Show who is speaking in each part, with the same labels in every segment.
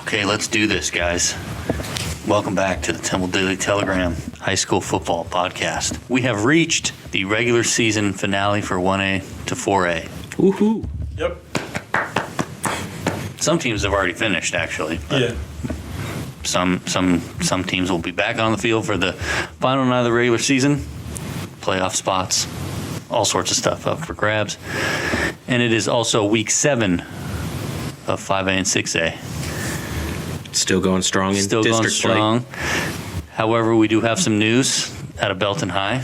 Speaker 1: Okay, let's do this, guys. Welcome back to the Temple Daily Telegram High School Football Podcast. We have reached the regular season finale for 1A to 4A.
Speaker 2: Woohoo!
Speaker 3: Yep.
Speaker 1: Some teams have already finished, actually.
Speaker 3: Yeah.
Speaker 1: Some teams will be back on the field for the final night of the regular season. Playoff spots, all sorts of stuff up for grabs. And it is also week 7 of 5A and 6A.
Speaker 2: Still going strong in
Speaker 1: Still going
Speaker 2: district play.
Speaker 1: strong. However, we do have some news out of Belton High.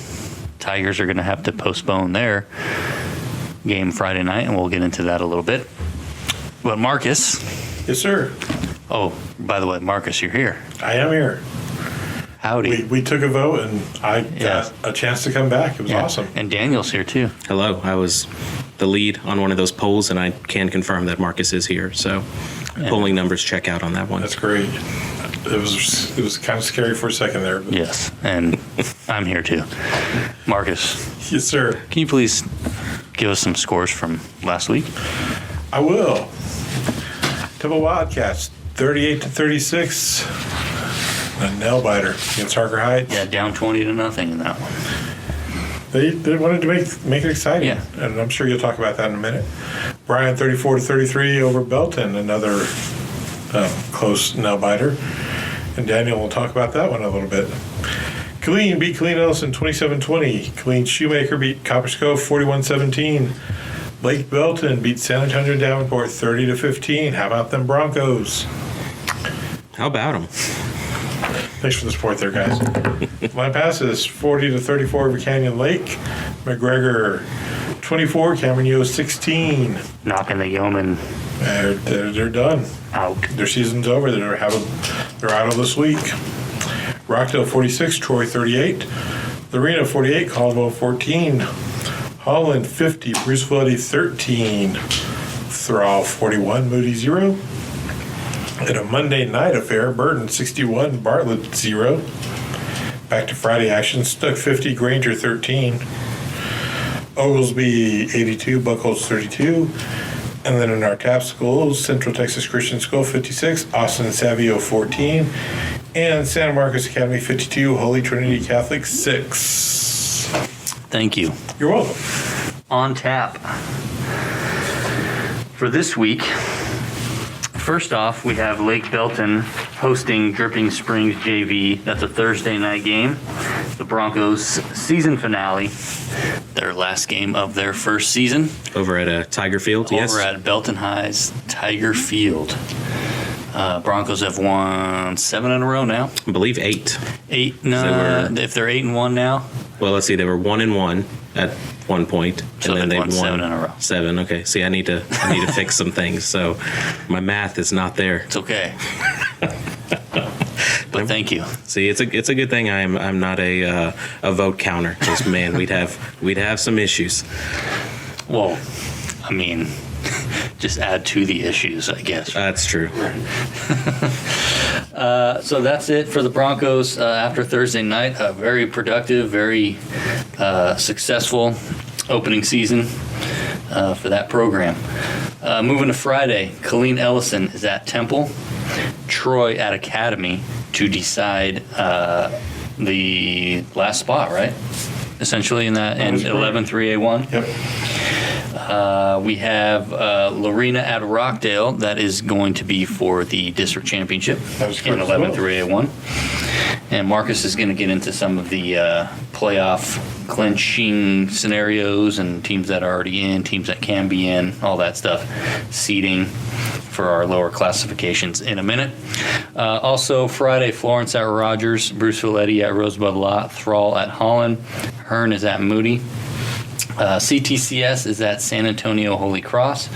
Speaker 1: Tigers are going to have to postpone their game Friday night, and we'll get into that a little bit. But Marcus.
Speaker 3: Yes, sir.
Speaker 1: Oh, by the way, Marcus, you're here.
Speaker 3: I am here.
Speaker 1: Howdy.
Speaker 3: We took a vote, and I got a chance to come back. It was awesome.
Speaker 1: And Daniel's here, too.
Speaker 2: Hello. I was the lead on one of those polls, and I can confirm that Marcus is here. So polling numbers check out on that one.
Speaker 3: That's great. It was kind of scary for a second there. But
Speaker 1: Yes, and I'm here, too. Marcus,
Speaker 3: yes, sir.
Speaker 1: can you please give us some scores from last week?
Speaker 3: I will. Temple Wildcats, 38-36. A nail biter against Harker Heights.
Speaker 1: Yeah, down 20-0 in that one.
Speaker 3: They wanted to make it exciting.
Speaker 1: Yeah.
Speaker 3: And I'm sure you'll talk about that in a minute. Bryan, 34-33 over Belton, another close nail biter. And Daniel will talk about that one a little bit. Killeen beat Killeen Ellison 27-20. Killeen Shoemaker beat Copperas Cove 41-17. Lake Belton beat San Antonio Davenport 30-15. How about them Broncos?
Speaker 2: How about them?
Speaker 3: Thanks for the support there, guys. Line passes 40-34 over Canyon Lake. McGregor 24, Camarillo 16.
Speaker 1: Knocking the Yeoman
Speaker 3: They're done.
Speaker 1: out.
Speaker 3: Their season's over. They're out of this week. Rockdale 46, Troy 38. Lorena 48, Caldwell 14. Holland 50, Bruce Valley 13. Thrall 41, Moody 0. In a Monday night affair, Burton 61, Bartlett 0. Back to Friday action, Stuck 50, Granger 13. Oglesby 82, Buckholz 32. And then in our TAP schools, Central Texas Christian School 56, Austin Savio 14. And Santa Marcos Academy 52, Holy Trinity Catholic 6.
Speaker 1: Thank you.
Speaker 3: You're welcome.
Speaker 1: On tap for this week. First off, we have Lake Belton hosting Dripping Springs JV. That's a Thursday night game. The Broncos season finale, their last game of their first season.
Speaker 2: Over at Tiger Field, yes?
Speaker 1: Over at Belton High's Tiger Field. Broncos have won 7 in a row now.
Speaker 2: I believe 8.
Speaker 1: 8, no, if they're 8-1 now.
Speaker 2: Well, let's see. They were 1-1 at one point,
Speaker 1: So
Speaker 2: and then
Speaker 1: they've
Speaker 2: they've
Speaker 1: won
Speaker 2: won
Speaker 1: 7 in a row.
Speaker 2: 7. Okay. See, I need to fix some things. So my math is not there.
Speaker 1: It's okay. But thank you.
Speaker 2: See, it's a good thing I'm not a vote counter, because man, we'd have some issues.
Speaker 1: Well, I mean, just add to the issues, I guess.
Speaker 2: That's true.
Speaker 1: So that's it for the Broncos after Thursday night. A very productive, very successful opening season for that program. Moving to Friday, Killeen Ellison is at Temple, Troy at Academy to decide the last spot, right? Essentially in 11-3A1.
Speaker 3: Yep.
Speaker 1: We have Lorena at Rockdale. That is going to be for the district championship in 11-3A1. And Marcus is going to get into some of the playoff clinching scenarios and teams that are already in, teams that can be in, all that stuff. Seeding for our lower classifications in a minute. Also, Friday, Florence at Rogers, Bruce Valetti at Rosebud Lot, Thrall at Holland, Hearn is at Moody. CTCS is at San Antonio Holy Cross,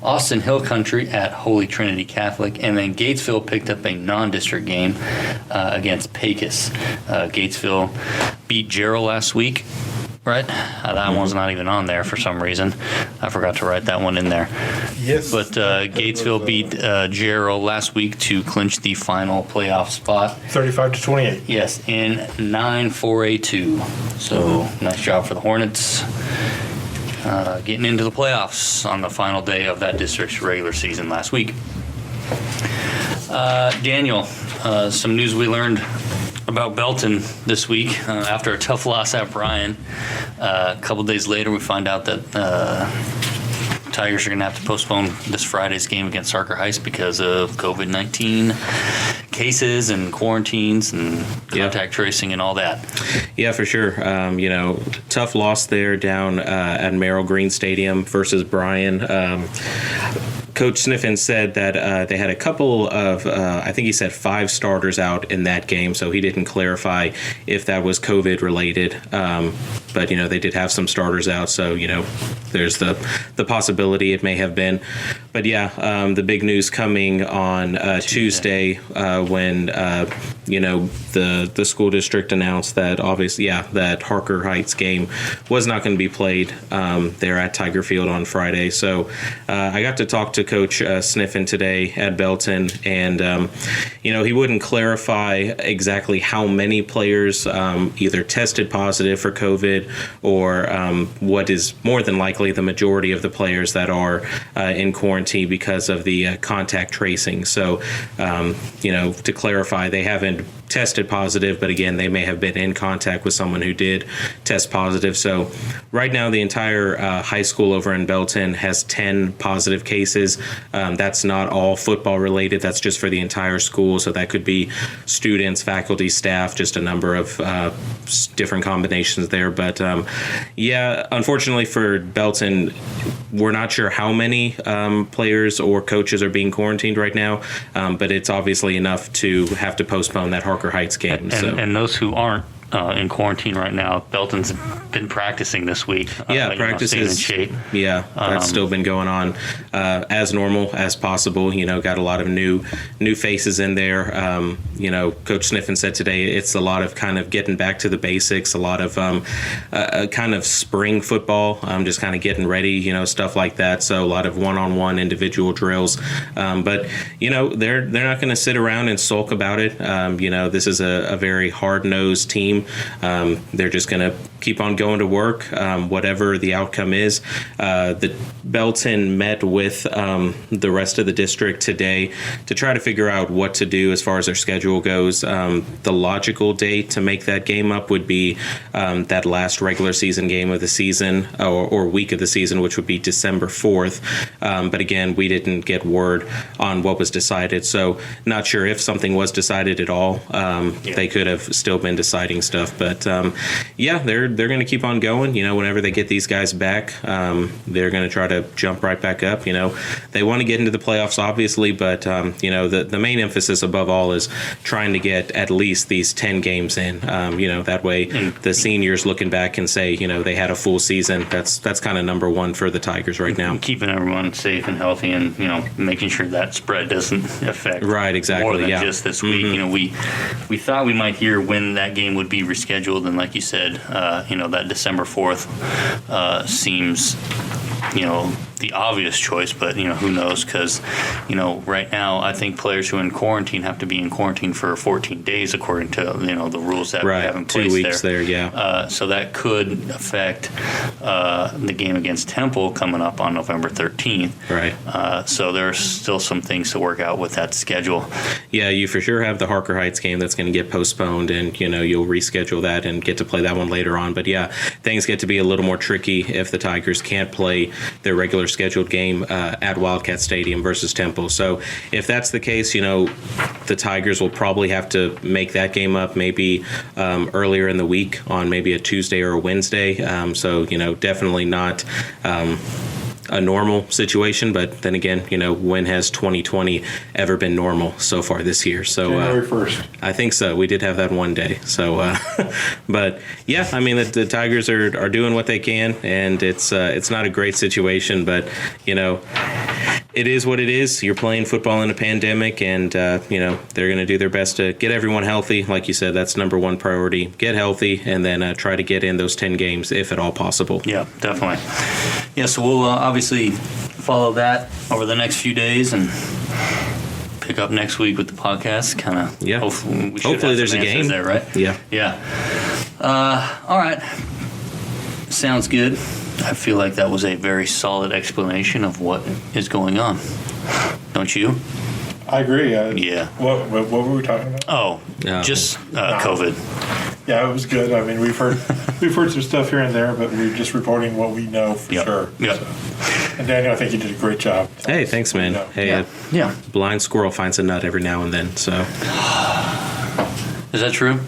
Speaker 1: Austin Hill Country at Holy Trinity Catholic, and then Gatesville picked up a non-district game against Pecos. Gatesville beat Gerald last week, right? That one's not even on there for some reason. I forgot to write that one in there.
Speaker 3: Yes.
Speaker 1: But Gatesville beat Gerald last week to clinch the final playoff spot.
Speaker 3: 35-28.
Speaker 1: Yes, in 9-4A2. So nice job for the Hornets. getting into the playoffs on the final day of that district's regular season last week. Daniel, some news we learned about Belton this week after a tough loss at Bryan. A couple days later, we find out that Tigers are going to have to postpone this Friday's game against Harker Heights because of COVID-19 cases and quarantines and contact tracing and all that.
Speaker 2: Yeah, for sure. Tough loss there down at Merrill Green Stadium versus Bryan. Coach Sniffen said that they had a couple of, I think he said 5 starters out in that game, so he didn't clarify if that was COVID related. But, they did have some starters out, so, there's the possibility it may have been. But, the big news coming on Tuesday when, the school district announced that obviously, that Harker Heights game was not going to be played there at Tiger Field on Friday. So I got to talk to Coach Sniffen today at Belton, and he wouldn't clarify exactly how many players either tested positive for COVID or what is more than likely the majority of the players that are in quarantine because of the contact tracing. So, to clarify, they haven't tested positive, but again, they may have been in contact with someone who did test positive. So right now, the entire high school over in Belton has 10 positive cases. That's not all football related. That's just for the entire school. So that could be students, faculty, staff, just a number of different combinations there. But unfortunately for Belton, we're not sure how many players or coaches are being quarantined right now, but it's obviously enough to have to postpone that Harker Heights game.
Speaker 1: And those who aren't in quarantine right now, Belton's been practicing this week.
Speaker 2: Practices.
Speaker 1: In shape.
Speaker 2: That's still been going on as normal as possible. Got a lot of new faces in there. Coach Sniffen said today it's a lot of kind of getting back to the basics, a lot of kind of spring football, just kind of getting ready, stuff like that. So a lot of one-on-one individual drills. But they're not going to sit around and sulk about it. This is a very hard-nosed team. They're just going to keep on going to work, whatever the outcome is. The Belton met with the rest of the district today to try to figure out what to do as far as their schedule goes. The logical date to make that game up would be that last regular season game of the season or week of the season, which would be December 4th. But again, we didn't get word on what was decided, so not sure if something was decided at all. They could have still been deciding stuff, but they're going to keep on going. Whenever they get these guys back, they're going to try to jump right back up. They want to get into the playoffs, obviously, but the main emphasis above all is trying to get at least these 10 games in. That way the seniors looking back can say they had a full season. That's kind of number one for the Tigers right now.
Speaker 1: Keeping everyone safe and healthy, and making sure that spread doesn't affect
Speaker 2: more
Speaker 1: than just this week. We thought we might hear when that game would be rescheduled, and like you said, that December 4th seems the obvious choice, but who knows, because right now I think players who are in quarantine have to be in quarantine for 14 days according to the rules that we have in place.
Speaker 2: 2 weeks there.
Speaker 1: So that could affect the game against Temple coming up on November 13th.
Speaker 2: Right.
Speaker 1: So there's still some things to work out with that schedule.
Speaker 2: Yeah, you for sure have the Harker Heights game that's going to get postponed, and you'll reschedule that and get to play that one later on. But things get to be a little more tricky if the Tigers can't play their regular scheduled game at Wildcat Stadium versus Temple. So if that's the case, the Tigers will probably have to make that game up maybe earlier in the week on maybe a Tuesday or a Wednesday. So definitely not a normal situation, but then again, when has 2020 ever been normal so far this year? So
Speaker 3: January 1st.
Speaker 2: I think so. We did have that one day. So, but the Tigers are doing what they can, and it's not a great situation, but it is what it is. You're playing football in a pandemic, and they're going to do their best to get everyone healthy. Like you said, that's number one priority. Get healthy, and then try to get in those 10 games if at all possible.
Speaker 1: Yeah, definitely. Yeah, so we'll obviously follow that over the next few days and pick up next week with the podcast. Kind of. Yeah. Hopefully
Speaker 2: there's a game
Speaker 1: there, right?
Speaker 2: Yeah.
Speaker 1: Yeah. All right. Sounds good. I feel like that was a very solid explanation of what is going on. Don't you?
Speaker 3: I agree.
Speaker 1: Yeah.
Speaker 3: What were we talking about?
Speaker 1: Oh, just COVID.
Speaker 3: Yeah, it was good. I mean, we've heard some stuff here and there, but we're just reporting what we know for sure.
Speaker 1: Yep.
Speaker 3: So. And Daniel, I think you did a great job.
Speaker 2: Hey, thanks, man. Hey,
Speaker 1: Yeah.
Speaker 2: blind squirrel finds a nut every now and then. So,
Speaker 1: Is that true?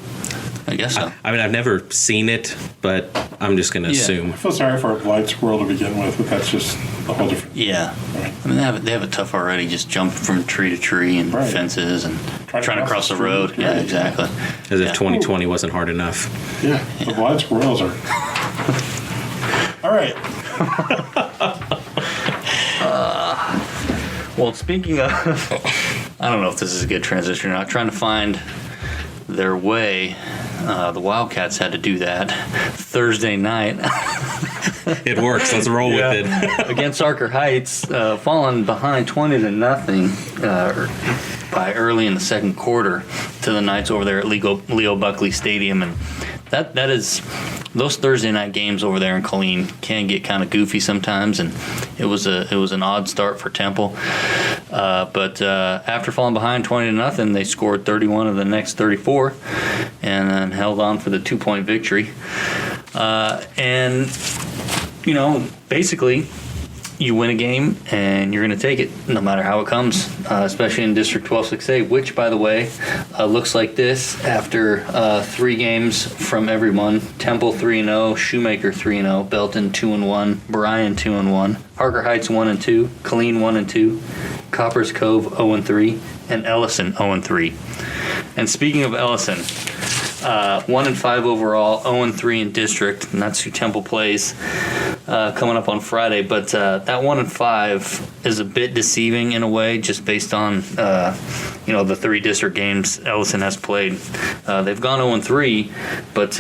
Speaker 1: I guess so.
Speaker 2: I mean, I've never seen it, but I'm just going to assume.
Speaker 3: I feel sorry for a blind squirrel to begin with, but that's just a whole different.
Speaker 1: Yeah.
Speaker 3: Right.
Speaker 1: I mean, they have it tough already, just jumping from tree to tree and fences and trying to cross the road. Yeah, exactly.
Speaker 2: As if 2020 wasn't hard enough.
Speaker 3: Yeah, the blind squirrels are. All right.
Speaker 1: Well, speaking of, I don't know if this is a good transition or not, trying to find their way. The Wildcats had to do that Thursday night
Speaker 2: It works. Let's roll with it.
Speaker 1: against Archer Heights, falling behind 20-0 by early in the second quarter to the Knights over there at Leo Buckley Stadium, and that is those Thursday night games over there in Killeen can get kind of goofy sometimes, and it was an odd start for Temple, but after falling behind 20-0, they scored 31 of the next 34, and then held on for the 2-point victory, and basically, you win a game and you're going to take it no matter how it comes, especially in District 12-6A, which, by the way, looks like this after 3 games from everyone. Temple 3-0, Shoemaker 3-0, Belton 2-1, Bryan 2-1, Harker Heights 1-2, Killeen 1-2, Coppers Cove 0-3, and Ellison 0-3. And speaking of Ellison, 1-5 overall, 0-3 in district, and that's who Temple plays coming up on Friday. But that 1-5 is a bit deceiving in a way, just based on the 3 district games Ellison has played. They've gone 0-3, but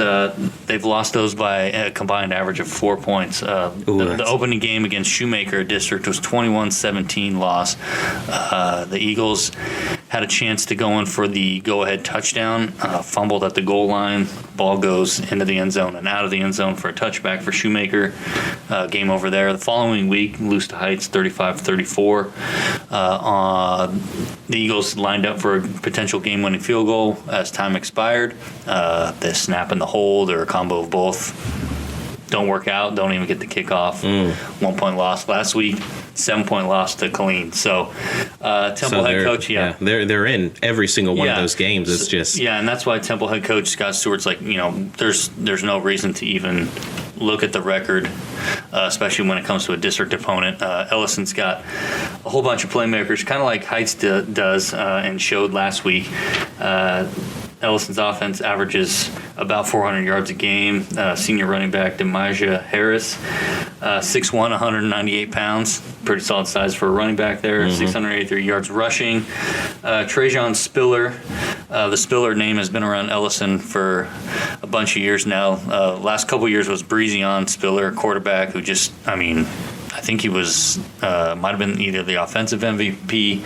Speaker 1: they've lost those by a combined average of 4 points. The opening game against Shoemaker district was 21-17 loss. The Eagles had a chance to go in for the go-ahead touchdown, fumbled at the goal line, ball goes into the end zone and out of the end zone for a touchback for Shoemaker. Game over there. The following week, lose to Heights 35-34. The Eagles lined up for a potential game-winning field goal as time expired. The snap and the hold, or a combo of both, don't work out, don't even get the kickoff. 1-point loss last week, 7-point loss to Killeen. So Temple head coach,
Speaker 2: they're in every single one of those games. It's just
Speaker 1: and that's why Temple head coach Scott Stewart's like, there's no reason to even look at the record, especially when it comes to a district opponent. Ellison's got a whole bunch of playmakers, kind of like Heights does and showed last week. Ellison's offense averages about 400 yards a game. Senior running back Demaja Harris, 6'1", 198 pounds. Pretty solid size for a running back there. 683 yards rushing. Trajan Spiller. The Spiller name has been around Ellison for a bunch of years now. Last couple of years was Breezion Spiller, quarterback who just, I think he was, might have been either the offensive MVP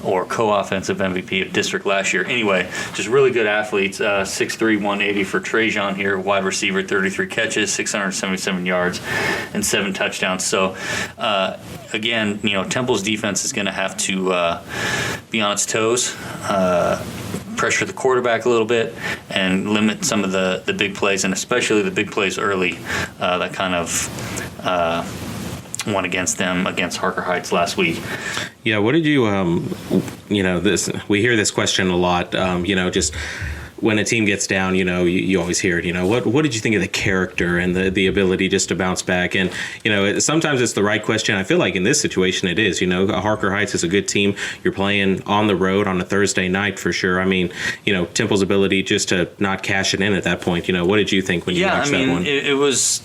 Speaker 1: or co-offensive MVP of district last year. Anyway, just really good athletes. 6'3", 180 for Trajan here, wide receiver, 33 catches, 677 yards, and 7 touchdowns. So, again, Temple's defense is going to have to be on its toes, pressure the quarterback a little bit, and limit some of the big plays, and especially the big plays early that kind of won against them against Harker Heights last week.
Speaker 2: Yeah, what did you this, we hear this question a lot, just when a team gets down, you always hear it, what did you think of the character and the ability just to bounce back? And, sometimes it's the right question. I feel like in this situation it is. Harker Heights is a good team. You're playing on the road on a Thursday night for sure. Temple's ability just to not cash it in at that point. What did you think when you watched that one?
Speaker 1: It was,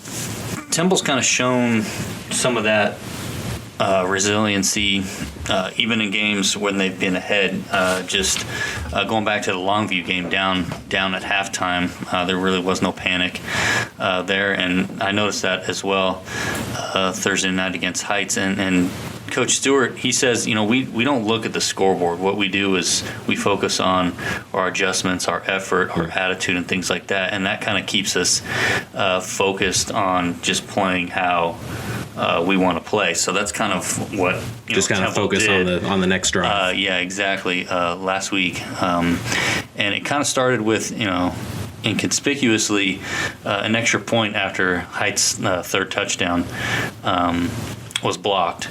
Speaker 1: Temple's kind of shown some of that resiliency, even in games when they've been ahead. Going back to the Longview game, down at halftime, there really was no panic there, and I noticed that as well Thursday night against Heights, and Coach Stewart, he says, we don't look at the scoreboard. What we do is we focus on our adjustments, our effort, our attitude, and things like that. And that kind of keeps us focused on just playing how we want to play. So that's kind of what
Speaker 2: just kind of
Speaker 1: Temple
Speaker 2: focus
Speaker 1: did.
Speaker 2: on the next drive.
Speaker 1: Yeah, exactly. Last week, and it kind of started with inconspicuously an extra point after Height's third touchdown was blocked.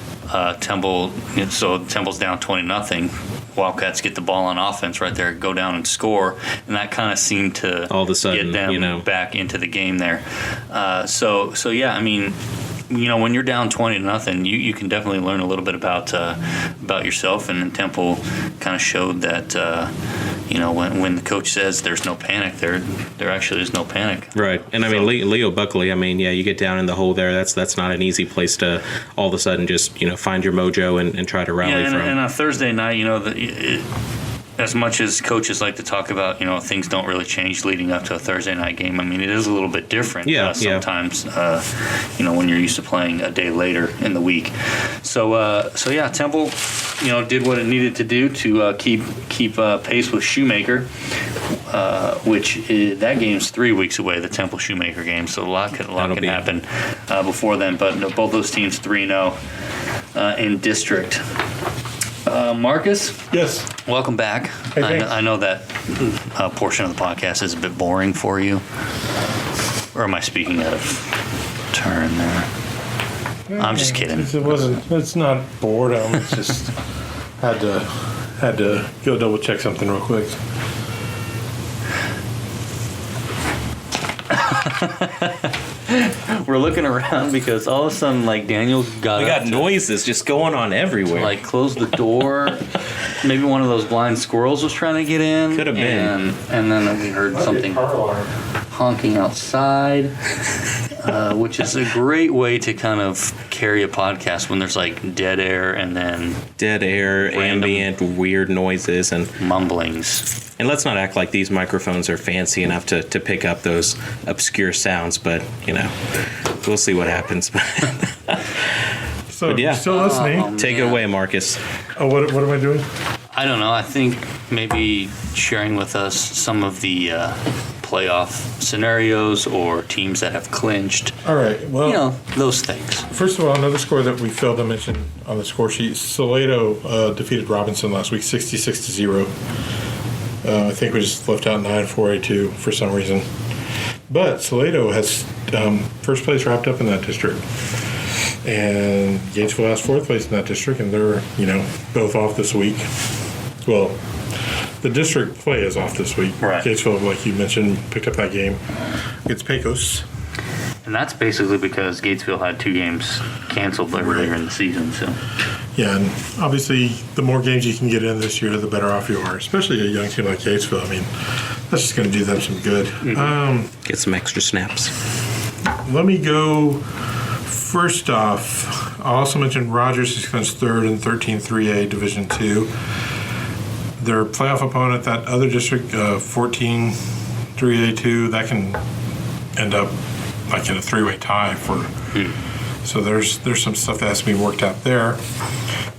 Speaker 1: Temple's down 20-0. Wildcats get the ball on offense right there, go down and score, and that kind of seemed to
Speaker 2: all of a sudden
Speaker 1: get them back into the game there. So yeah, I mean, when you're down 20-0, you can definitely learn a little bit about yourself, and Temple kind of showed that when the coach says there's no panic, there actually is no panic.
Speaker 2: Right, and I mean Leo Buckley. I mean, yeah, you get down in the hole there. That's not an easy place to all of a sudden just find your mojo and try to rally from.
Speaker 1: And on Thursday night, as much as coaches like to talk about, things don't really change leading up to a Thursday night game. I mean, it is a little bit different sometimes, when you're used to playing a day later in the week. So yeah, Temple, did what it needed to do to keep pace with Shoemaker, which that game's 3 weeks away, the Temple Shoemaker game. So a lot can happen before then. But both those teams 3-0 in district. Marcus?
Speaker 3: Yes.
Speaker 1: Welcome back.
Speaker 3: Hey,
Speaker 1: I know that portion of the podcast is a bit boring for you. Or am I speaking out of turn there? I'm just kidding.
Speaker 3: It's not boredom. It's just had to go double check something real quick.
Speaker 1: We're looking around because all of a sudden, Daniel
Speaker 2: we got noises just going on everywhere.
Speaker 1: Close the door. Maybe one of those blind squirrels was trying to get in.
Speaker 2: Could have been.
Speaker 1: And then we heard something honking outside, which is a great way to kind of carry a podcast when there's dead air and then
Speaker 2: ambient, weird noises and
Speaker 1: mumblings.
Speaker 2: And let's not act like these microphones are fancy enough to pick up those obscure sounds, but we'll see what happens.
Speaker 3: So
Speaker 2: but yeah,
Speaker 3: still listening.
Speaker 2: Take it away, Marcus.
Speaker 3: Oh, what am I doing?
Speaker 1: I don't know. I think maybe sharing with us some of the playoff scenarios or teams that have clinched.
Speaker 3: All right. Well,
Speaker 1: those things.
Speaker 3: First of all, another score that we failed to mention on the score sheet: Salado defeated Robinson last week, 66-0. I think we just left out 9-4A2 for some reason. But Salado has first place wrapped up in that district. And Gatesville has fourth place in that district, and they're, both off this week. Well, the district play is off this week.
Speaker 1: Right.
Speaker 3: Gatesville, like you mentioned, picked up that game against Pecos.
Speaker 1: And that's basically because Gatesville had 2 games canceled earlier in the season. So.
Speaker 3: Yeah, and obviously the more games you can get in this year, the better off you are, especially a young team like Gatesville. I mean, that's just going to do them some good.
Speaker 2: Mm-hmm. Get some extra snaps.
Speaker 3: Let me go first off. I also mentioned Rogers is finished third in 13-3A Division II. Their playoff opponent, that other district, 14-3A2, that can end up in a 3-way tie for. So there's some stuff that has to be worked out there.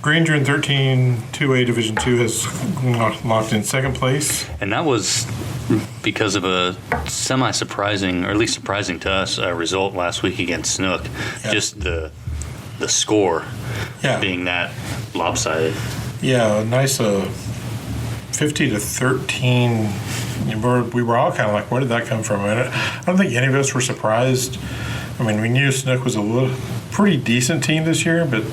Speaker 3: Granger in 13-2A Division II has locked in second place.
Speaker 1: And that was because of a semi-surprising, or at least surprising to us, result last week against Snook. Yeah. Just the score being that lopsided.
Speaker 3: Yeah, a nice 50-13. We were all kind of like, where did that come from? I don't think any of us were surprised. I mean, we knew Snook was a pretty decent team this year, but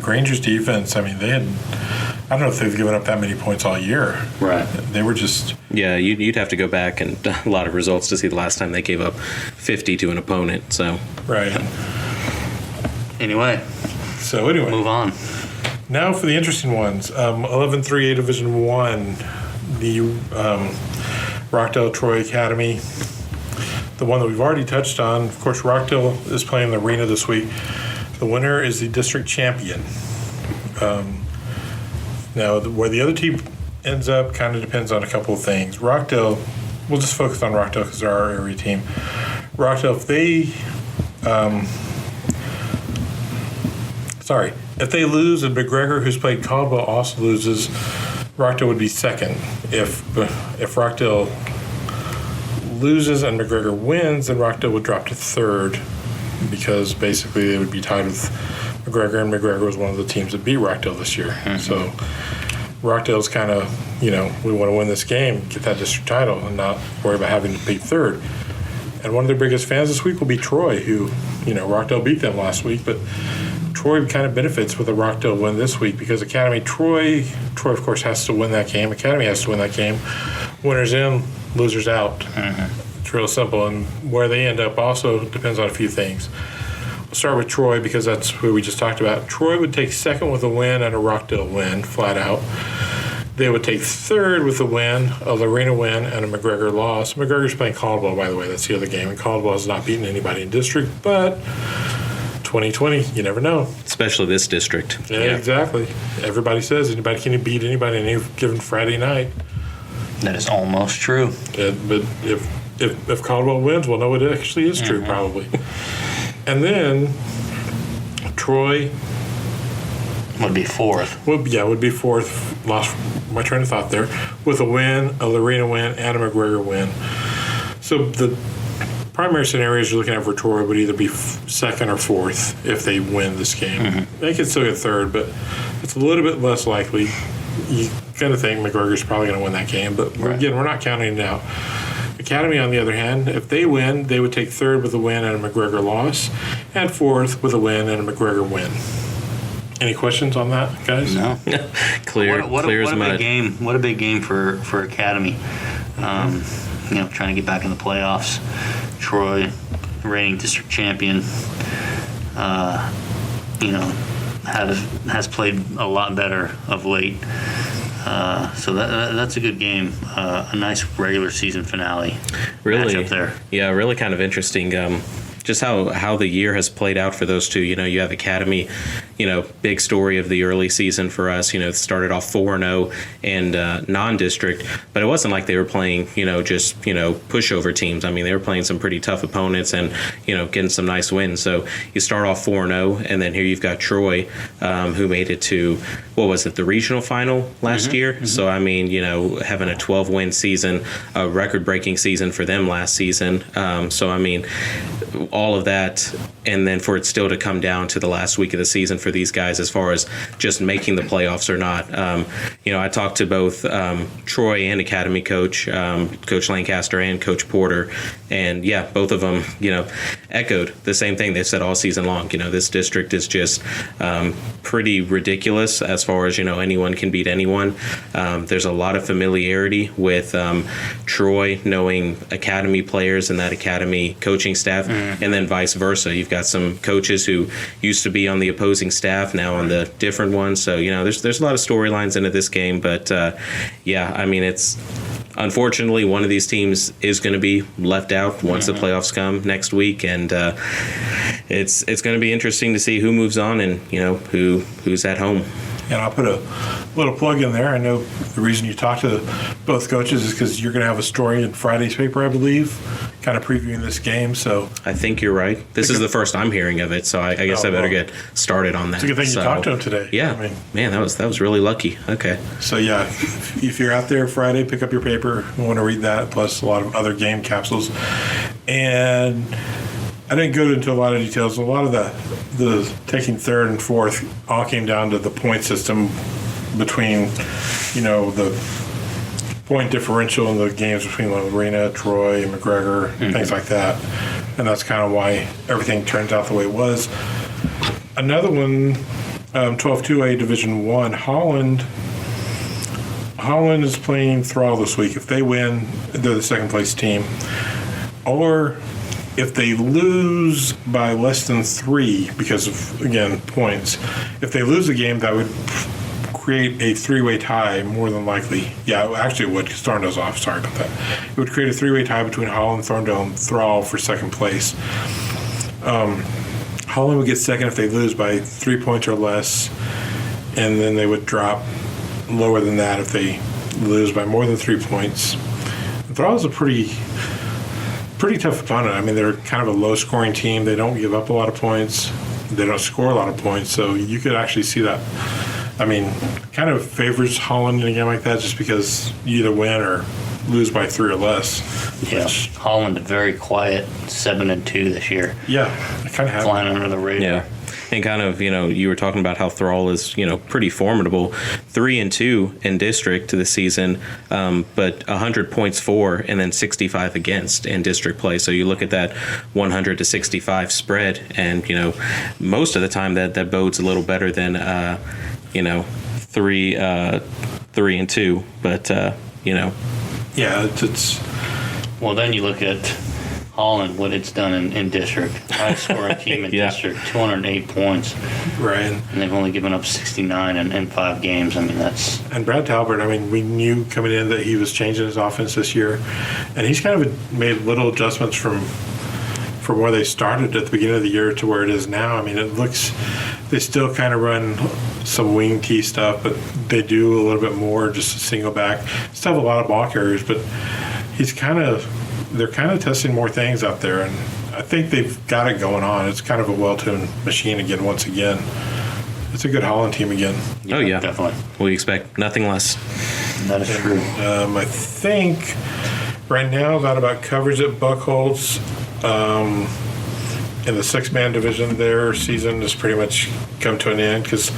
Speaker 3: Granger's defense, I mean, I don't know if they've given up that many points all year.
Speaker 1: Right.
Speaker 3: They were just...
Speaker 2: Yeah, you'd have to go back and a lot of results to see the last time they gave up 50 to an opponent, so...
Speaker 3: Right.
Speaker 1: Anyway. Move on.
Speaker 3: Now for the interesting ones. 11-3A Division I, the Rockdale Troy Academy. The one that we've already touched on. Of course, Rockdale is playing the arena this week. The winner is the district champion. Now, where the other team ends up kind of depends on a couple of things. Rockdale, we'll just focus on Rockdale because they're our area team. Rockdale, if they Sorry. If they lose and McGregor, who's played Caldwell, also loses, Rockdale would be second. If Rockdale loses and McGregor wins, then Rockdale would drop to third because basically they would be tied with McGregor, and McGregor was one of the teams that beat Rockdale this year. Mm-hmm. So Rockdale's kind of, we want to win this game, get that district title, and not worry about having to beat third. And one of their biggest fans this week will be Troy, who, Rockdale beat them last week, but Troy kind of benefits with a Rockdale win this week because Troy of course has to win that game. Academy has to win that game. Winners in, losers out. Mm-hmm. It's real simple, and where they end up also depends on a few things. We'll start with Troy because that's who we just talked about. Troy would take second with a win and a Rockdale win, flat out. They would take third with a win, a Lorena win, and a McGregor loss. McGregor's playing Caldwell, by the way. That's the other game. And Caldwell has not beaten anybody in district, but 2020, you never know.
Speaker 2: Especially this district.
Speaker 3: Yeah, exactly. Everybody says anybody can beat anybody on any given Friday night.
Speaker 1: That is almost true.
Speaker 3: But if Caldwell wins, we'll know it actually is true, probably. And then Troy
Speaker 1: would be fourth.
Speaker 3: Would be fourth. Lost my train of thought there. With a win, a Lorena win, and a McGregor win. So the primary scenarios you're looking at for Troy would either be second or fourth if they win this game. Mm-hmm. They could still get third, but it's a little bit less likely. You kind of think McGregor's probably going to win that game, but again, we're not counting it out. Academy, on the other hand, if they win, they would take third with a win and a McGregor loss, and fourth with a win and a McGregor win. Any questions on that, guys?
Speaker 1: No.
Speaker 2: Clear as mud.
Speaker 1: What a big game for Academy. Trying to get back in the playoffs. Troy, reigning district champion, has played a lot better of late. So that's a good game. A nice regular season finale.
Speaker 2: Really,
Speaker 1: matchup there.
Speaker 2: Yeah, really kind of interesting. Just how the year has played out for those two. You have Academy, big story of the early season for us. It started off 4-0 and non-district, but it wasn't like they were playing, just pushover teams. I mean, they were playing some pretty tough opponents and getting some nice wins. So you start off 4-0, and then here you've got Troy, who made it to the regional final last year. Mm-hmm. So I mean, having a 12-win season, a record-breaking season for them last season. So I mean, all of that, and then for it still to come down to the last week of the season for these guys as far as just making the playoffs or not. I talked to both Troy and Academy coach, Coach Lancaster and Coach Porter, and both of them, echoed the same thing they said all season long. This district is just pretty ridiculous as far as, anyone can beat anyone. There's a lot of familiarity with Troy knowing Academy players and that Academy coaching staff. Mm-hmm. And then vice versa. You've got some coaches who used to be on the opposing staff, now on the different one. So, there's a lot of storylines into this game. But, I mean, it's unfortunately one of these teams is going to be left out once the playoffs come next week. And it's going to be interesting to see who moves on and, who's at home.
Speaker 3: And I'll put a little plug in there. I know the reason you talked to both coaches is because you're going to have a story in Friday's paper, I believe, kind of previewing this game. So
Speaker 2: I think you're right. This is the first I'm hearing of it, so I guess I better get started on that.
Speaker 3: It's a good thing you talked to him today.
Speaker 2: Yeah, man, that was really lucky. Okay.
Speaker 3: So if you're out there Friday, pick up your paper. You want to read that, plus a lot of other game capsules. And I didn't go into a lot of details. A lot of the taking third and fourth all came down to the point system between, the point differential in the games between Lorena, Troy, and McGregor, things like that. And that's kind of why everything turns out the way it was. Another one, 12-2A Division I, Holland is playing Thrall this week. If they win, they're the second place team. Or if they lose by less than 3 because of, again, points, if they lose a game, that would create a 3-way tie more than likely. Yeah, actually it would, because Thorndale's off. Sorry about that. It would create a 3-way tie between Holland, Thorndale, and Thrall for second place. Holland would get second if they lose by 3 points or less, and then they would drop lower than that if they lose by more than 3 points. Thrall's a pretty tough opponent. I mean, they're kind of a low-scoring team. They don't give up a lot of points. they don't score a lot of points. So you could actually see that. I mean, kind of favors Holland in a game like that just because you either win or lose by 3 or less.
Speaker 1: Yeah, Holland very quiet, 7-2 this year.
Speaker 3: Yeah, I kind of have
Speaker 1: flying under the radar.
Speaker 2: Yeah. And kind of, you were talking about how Thrall is, pretty formidable. 3-2 in district this season, but 100 points for and then 65 against in district play. So you look at that 100 to 65 spread, and most of the time that bodes a little better than 3-2. But
Speaker 3: Yeah, it's.
Speaker 1: Well, then you look at Holland, what it's done in district. Highest scoring team in district, 208 points.
Speaker 3: Right.
Speaker 1: And they've only given up 69 in 5 games. I mean, that's...
Speaker 3: And Brad Talbert, I mean, we knew coming in that he was changing his offense this year. And he's kind of made little adjustments from where they started at the beginning of the year to where it is now. I mean, it looks... They still kind of run some wing T stuff, but they do a little bit more, just a single back. Still have a lot of ball carriers, but they're kind of testing more things out there, and I think they've got it going on. It's kind of a well-tuned machine again, once again. It's a good Holland team again.
Speaker 2: Oh, yeah.
Speaker 1: Definitely.
Speaker 2: We expect nothing less.
Speaker 1: That is true.
Speaker 3: I think right now that about covers it. Buckholz, in the 6-man division, their season has pretty much come to an end because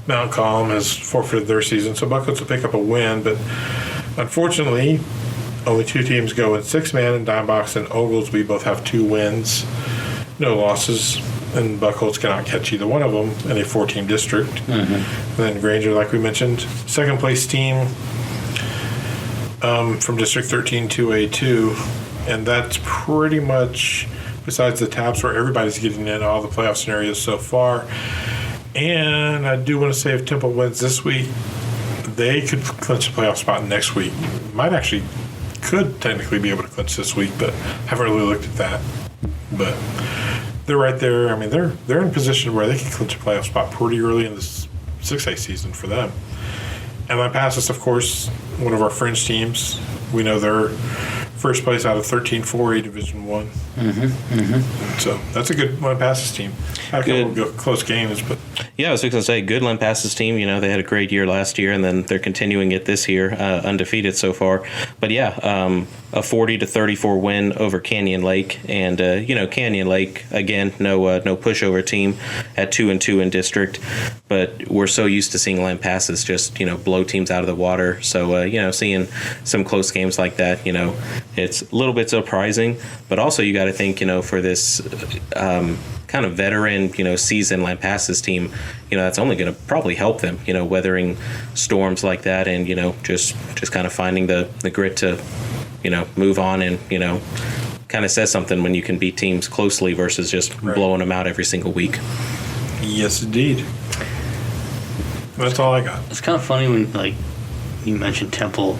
Speaker 3: Mount Calm has forfeited their season. So Buckholz will pick up a win, but unfortunately, only 2 teams go in 6-man, and Dimebox and Oglesby both have 2 wins, no losses, and Buckholz cannot catch either one of them in a 4-team district. Mm-hmm. And then Granger, like we mentioned, second place team from District 13 2A2, and that's pretty much, besides the taps where everybody's getting in all the playoff scenarios so far. And I do want to say if Temple wins this week, they could clinch a playoff spot next week. Could technically be able to clinch this week, but haven't really looked at that. But they're right there. I mean, they're in a position where they can clinch a playoff spot pretty early in this 6A season for them. And Lampasas, of course, one of our fringe teams. We know they're first place out of 13 4A Division 1. Mm-hmm, mm-hmm. So that's a good Lampasas team. Had a couple of close games, but...
Speaker 2: Yeah, I was going to say, good Lampasas team. They had a great year last year, and then they're continuing it this year, undefeated so far. But yeah, a 40-34 win over Canyon Lake, and Canyon Lake again, no pushover team at 2-2 in district. But we're so used to seeing Lampasas just blow teams out of the water. So seeing some close games like that, it's a little bit surprising. But also you got to think, for this kind of veteran, seasoned Lampasas team, that's only going to probably help them, weathering storms like that, and just kind of finding the grit to move on, and kind of says something when you can beat teams closely versus just blowing them out every single week.
Speaker 3: Yes, indeed. That's all I got.
Speaker 1: It's kind of funny when, like, you mentioned Temple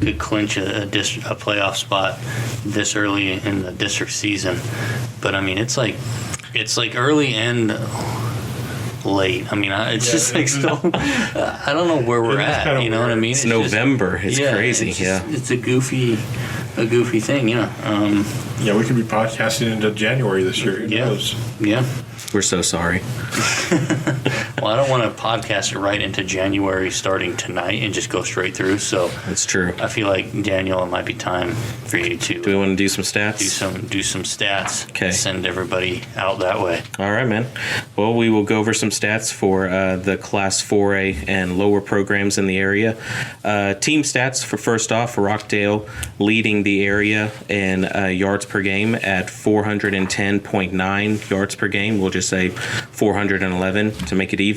Speaker 1: could clinch a playoff spot this early in the district season, but I mean it's like early and late. I mean, it's just like still. I don't know where we're at. You know what I mean?
Speaker 2: It's November. It's crazy.
Speaker 1: It's a goofy thing. Yeah.
Speaker 3: We could be podcasting into January this year. Who knows?
Speaker 1: Yeah.
Speaker 2: We're so sorry.
Speaker 1: Well, I don't want to podcast it right into January starting tonight and just go straight through. So
Speaker 2: that's true.
Speaker 1: I feel like, Daniel, it might be time for you to.
Speaker 2: Do we want to do some stats?
Speaker 1: Do some stats.
Speaker 2: Okay.
Speaker 1: Send everybody out that way.
Speaker 2: All right, man. Well, we will go over some stats for the Class 4A and lower programs in the area. Team stats for first off, Rockdale leading the area in yards per game at 410.9 yards per game. We'll just say 411 to make it even.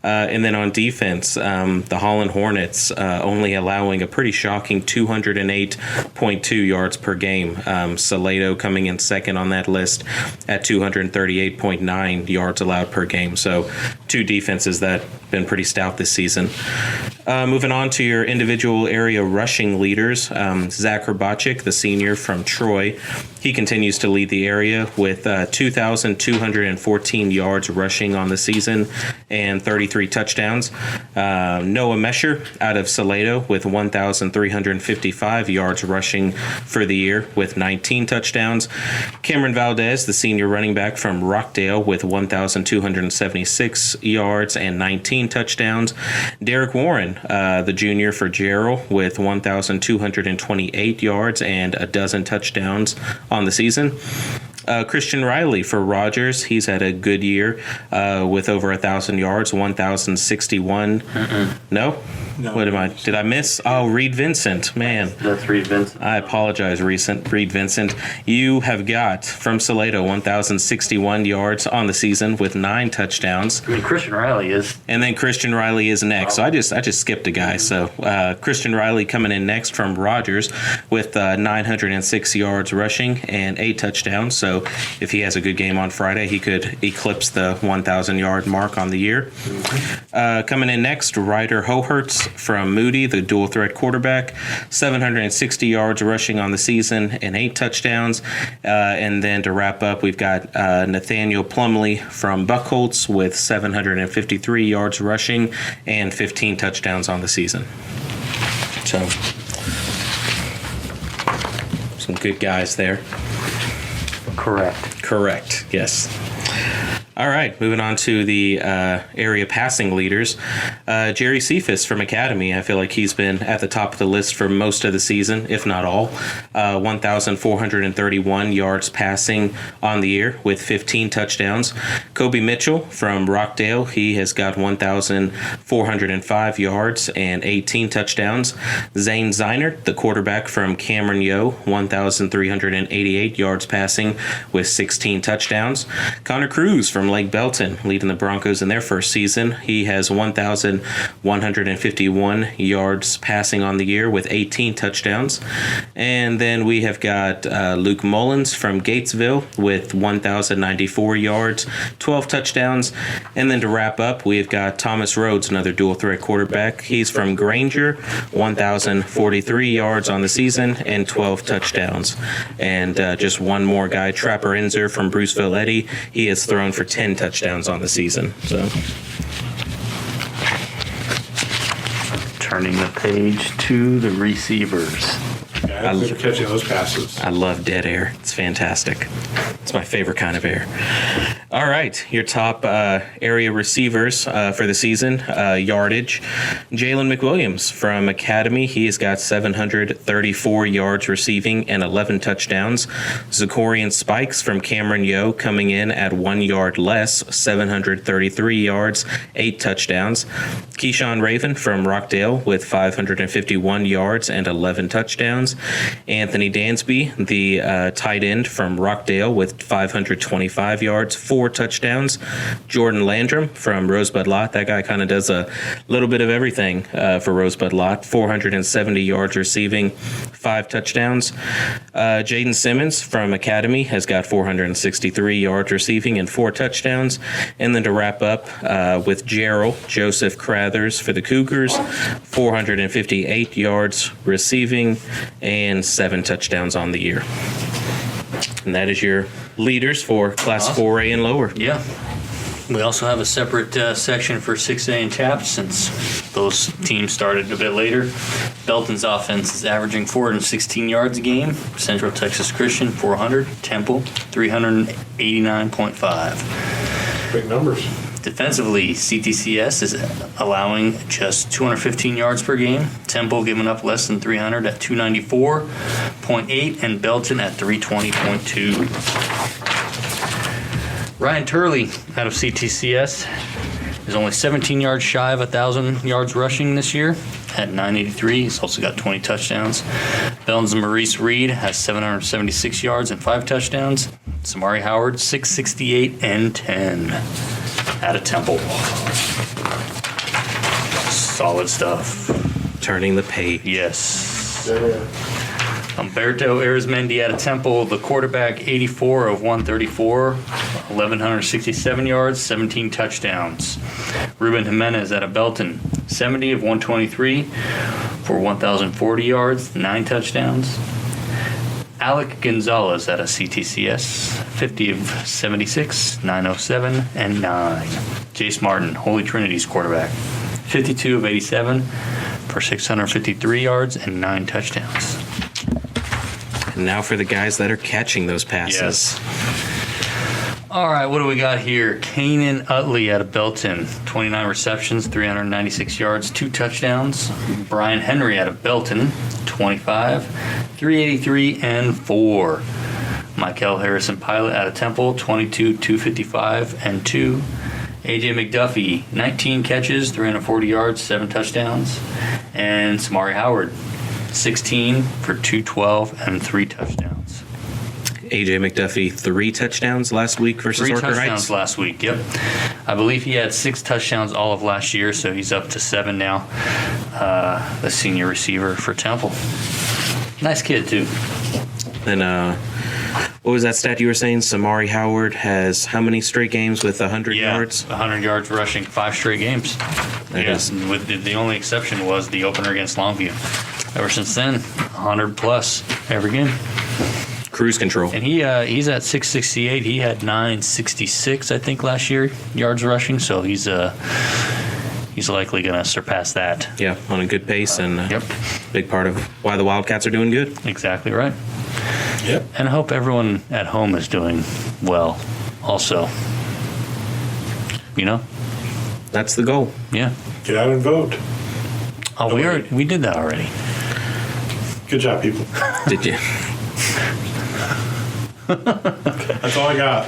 Speaker 2: And then on defense, the Holland Hornets only allowing a pretty shocking 208.2 yards per game. Salado coming in second on that list at 238.9 yards allowed per game. So 2 defenses that been pretty stout this season. Moving on to your individual area rushing leaders, Zach Hrbacek, the senior from Troy, he continues to lead the area with 2,214 yards rushing on the season and 33 touchdowns. Noah Mesher out of Salado with 1,355 yards rushing for the year with 19 touchdowns. Cameron Valdez, the senior running back from Rockdale, with 1,276 yards and 19 touchdowns. Derek Warren, the junior for Jarrell, with 1,228 yards and a dozen touchdowns on the season. Christian Riley for Rogers, he's had a good year with over 1,000 yards, 1,061. No?
Speaker 3: No.
Speaker 2: What am I? Did I miss? Oh, Reed Vincent. Man.
Speaker 1: That's Reed Vincent.
Speaker 2: I apologize, Reed Vincent. You have got from Salado 1,061 yards on the season with 9 touchdowns.
Speaker 1: I mean, Christian Riley is.
Speaker 2: And then Christian Riley is next. So I just skipped a guy. So Christian Riley coming in next from Rogers with 906 yards rushing and 8 touchdowns. So if he has a good game on Friday, he could eclipse the 1,000-yard mark on the year. Coming in next, Ryder Hohertz from Moody, the dual threat quarterback, 760 yards rushing on the season and 8 touchdowns. And then to wrap up, we've got Nathaniel Plumley from Buckholtz with 753 yards rushing and 15 touchdowns on the season. So, some good guys there. Correct, yes. All right, moving on to the area passing leaders. Jerry Cephas from Academy, I feel like he's been at the top of the list for most of the season, if not all. 1,431 yards passing on the year with 15 touchdowns. Kobe Mitchell from Rockdale, he has got 1,405 yards and 18 touchdowns. Zane Zeinert, the quarterback from Cameron Yo, 1,388 yards passing with 16 touchdowns. Connor Cruz from Lake Belton, leading the Broncos in their first season. He has 1,151 yards passing on the year with 18 touchdowns. And then we have got Luke Mullins from Gatesville with 1,094 yards, 12 touchdowns. And then to wrap up, we've got Thomas Rhodes, another dual threat quarterback. He's from Granger, 1,043 yards on the season and 12 touchdowns. And just one more guy, Trapper Inzer from Bruceville Eddy. He has thrown for 10 touchdowns on the season. So,
Speaker 1: Turning the page to the receivers.
Speaker 3: Yeah, they're catching those passes.
Speaker 2: I love dead air. It's fantastic. It's my favorite kind of air. All right, your top area receivers for the season, yardage. Jalen McWilliams from Academy, he has got 734 yards receiving and 11 touchdowns. Zachorian Spikes from Cameron Yo coming in at 1 yard less, 733 yards, 8 touchdowns. Keyshawn Raven from Rockdale with 551 yards and 11 touchdowns. Anthony Dansby, the tight end from Rockdale with 525 yards, 4 touchdowns. Jordan Landrum from Rosebud Lot, that guy kind of does a little bit of everything for Rosebud Lot, 470 yards receiving, 5 touchdowns. Jaden Simmons from Academy has got 463 yards receiving and 4 touchdowns. And then to wrap up with Jarrell, Joseph Crathers for the Cougars, 458 yards receiving and 7 touchdowns on the year. And that is your leaders for Class 4A and lower.
Speaker 1: Yeah. We also have a separate section for 6A and TAP since those teams started a bit later. Belton's offense is averaging 416 yards a game. Central Texas Christian, 400. Temple, 389.5.
Speaker 3: Big numbers.
Speaker 1: Defensively, CTCS is allowing just 215 yards per game. Temple giving up less than 300 at 294.8, and Belton at 320.2. Ryan Turley out of CTCS is only 17 yards shy of 1,000 yards rushing this year at 983. He's also got 20 touchdowns. Belton's Maurice Reed has 776 yards and 5 touchdowns. Samari Howard, 668 and 10. Out of Temple. Solid stuff.
Speaker 2: Turning the page.
Speaker 1: Yes. Humberto Arizmendi out of Temple, the quarterback, 84 of 134, 1,167 yards, 17 touchdowns. Ruben Jimenez out of Belton, 70 of 123 for 1,040 yards, 9 touchdowns. Alec Gonzalez out of CTCS, 50 of 76, 907, and 9. Jace Martin, Holy Trinity's quarterback, 52 of 87 for 653 yards and 9 touchdowns.
Speaker 2: And now for the guys that are catching those passes.
Speaker 1: Yes. All right, what do we got here? Kanan Utley out of Belton, 29 receptions, 396 yards, 2 touchdowns. Brian Henry out of Belton, 25, 383, and 4. Michael Harrison Pilot out of Temple, 22, 255, and 2. AJ McDuffie, 19 catches, 340 yards, 7 touchdowns. And Samari Howard, 16 for 212 and 3 touchdowns.
Speaker 2: AJ McDuffie, 3 touchdowns last week versus
Speaker 1: 3
Speaker 2: Orca
Speaker 1: touchdowns
Speaker 2: Heights.
Speaker 1: last week, yep. I believe he had 6 touchdowns all of last year, so he's up to 7 now. The senior receiver for Temple. Nice kid, too.
Speaker 2: And what was that stat you were saying? Samari Howard has how many straight games with 100 yards?
Speaker 1: 100 yards rushing, 5 straight games.
Speaker 2: That is-
Speaker 1: With the only exception was the opener against Longview. Ever since then, 100 plus every game.
Speaker 2: Cruise control.
Speaker 1: And he's at 668. He had 966, I think, last year, yards rushing. So he's likely going to surpass that.
Speaker 2: Yeah, on a good pace, and
Speaker 1: Yep,
Speaker 2: big part of why the Wildcats are doing good.
Speaker 1: exactly right.
Speaker 3: Yep.
Speaker 1: And I hope everyone at home is doing well also. You know?
Speaker 2: That's the goal.
Speaker 1: Yeah.
Speaker 3: Get out and vote.
Speaker 1: Oh, we did that already.
Speaker 3: Good job, people.
Speaker 2: Did you?
Speaker 3: That's all I got.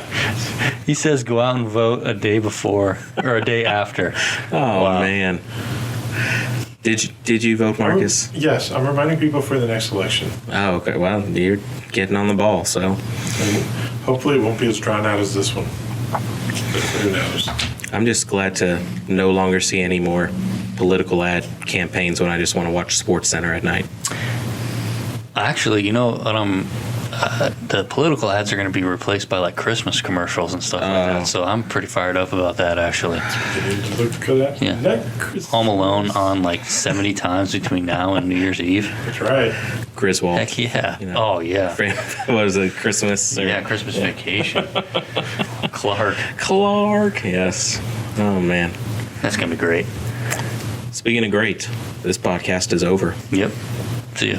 Speaker 1: He says go out and vote a day before or a day after.
Speaker 2: Oh,
Speaker 1: Wow.
Speaker 2: man. Did you vote, Marcus?
Speaker 3: Yes, I'm reminding people for the next election.
Speaker 2: Oh, okay. Well, you're getting on the ball, so.
Speaker 3: And hopefully it won't be as drawn out as this one. But who knows?
Speaker 2: I'm just glad to no longer see any more political ad campaigns when I just want to watch Sports Center at night.
Speaker 1: Actually, you know, the political ads are going to be replaced by like Christmas commercials and stuff like that. So I'm pretty fired up about that, actually.
Speaker 3: You need to look for that.
Speaker 1: Yeah. Home Alone on like 70 times between now and New Year's Eve.
Speaker 3: That's right.
Speaker 2: Griswold.
Speaker 1: Heck yeah.
Speaker 2: You know.
Speaker 1: Oh, yeah.
Speaker 2: What was it? Christmas? Or
Speaker 1: Yeah, Christmas Vacation. Clark.
Speaker 2: Clark. Yes. Oh, man.
Speaker 1: That's going to be great.
Speaker 2: Speaking of great, this podcast is over.
Speaker 1: Yep. See ya.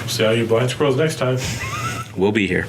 Speaker 3: See all you blind squirrels next time.
Speaker 2: We'll be here.